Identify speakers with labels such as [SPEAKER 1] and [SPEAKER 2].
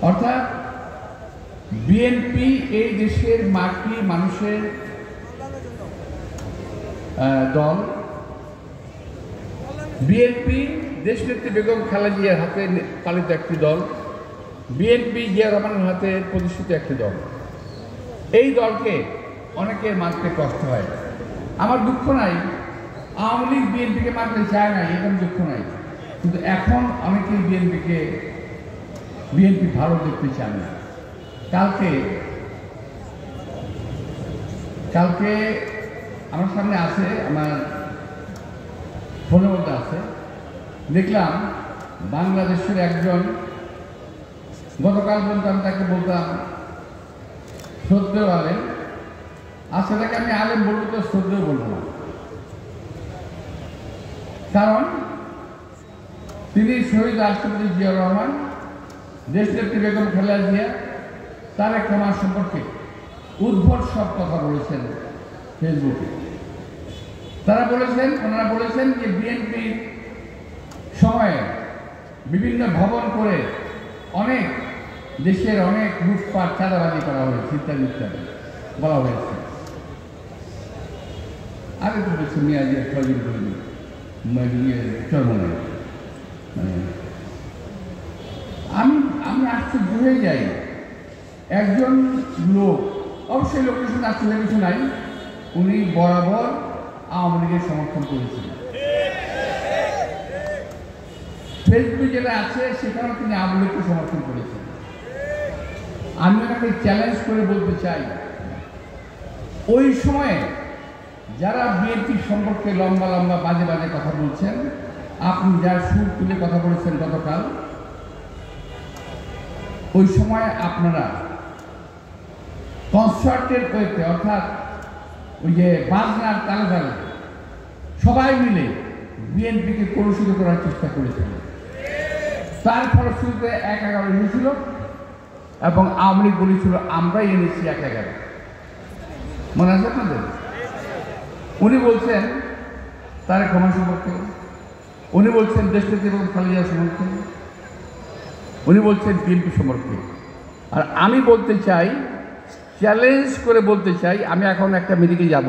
[SPEAKER 1] অর্থাৎ বিএনপি এই দেশের মাটি মানুষের দল। বিএনপি দেশনেত্রী বেগম খালেদা জিয়ার হাতে পালিত একটি দল। বিএনপি জিয়া রহমানের হাতে প্রতিষ্ঠিত একটি দল। এই দলকে অনেকের মানতে কষ্ট হয়। আমার দুঃখ নাই, আওয়ামী লীগ বিএনপিকে মানতে চায় না, এরকম দুঃখ নাই। কিন্তু এখন অনেকেই বিএনপি ভালো দেখতে চান না। কালকে আমার সামনে আছে, আমার ফোনের মধ্যে আছে, দেখলাম বাংলাদেশের একজন, গতকাল পর্যন্ত আমি তাকে বলতাম শ্রদ্ধেয় আলেম, আজকে তাকে আমি আলেম বলবো তো শ্রদ্ধেয় বলবো না, কারণ তিনি শহীদ রাষ্ট্রপতি জিয়া রহমান, দেশনেত্রী বেগম খালেদা জিয়া, তারেক রহমান সম্পর্কে উদ্ভট সব কথা বলেছেন ফেসবুকে। ওনারা বলেছেন যে বিএনপির সময়ে বিভিন্ন ভবন করে অনেক দেশের অনেক লুটপাট চাঁদাবাজি করা হয়েছে ইত্যাদি ইত্যাদি বলা হয়েছে। আগে তো বলছি মিয়াজিয়া সজিব চরমনে, আমি আশ্চর্য হয়ে যাই। একজন লোক, অবশ্যই লোকের সঙ্গে আশ্চর্য কিছু নাই, উনি বরাবর আওয়ামী লীগের সমর্থন করেছিলেন। ফেসবুকে যেটা আছে সেখানেও তিনি আওয়ামী লীগকে সমর্থন করেছেন। আমি ওনাকে চ্যালেঞ্জ করে বলতে চাই, ওই সময়ে যারা বিএনপি সম্পর্কে লম্বা লম্বা বাজে বাজে কথা বলছেন, আপনি যার সুর তুলে কথা বলেছেন গতকাল, ওই সময় আপনারা কনসার্টের ওয়েতে, অর্থাৎ ওই যে বাজনার তালে তালে সবাই মিলে বিএনপিকে কলুষিত করার চেষ্টা করেছিলেন। তার ফলশ্রুতিতে ১-১১ হয়েছিল এবং আওয়ামী লীগ বলেছিল আমরাই এনেছি ১-১১। মনে আছে আপনাদের? উনি বলছেন তারেক রহমান সম্পর্কে, উনি বলছেন দেশনেত্রী বেগম খালেদা জিয়া সম্পর্কে, উনি বলছেন বিএনপি সম্পর্কে। আর আমি বলতে চাই, চ্যালেঞ্জ করে বলতে চাই, আমি এখন একটা মিটিংয়ে যাব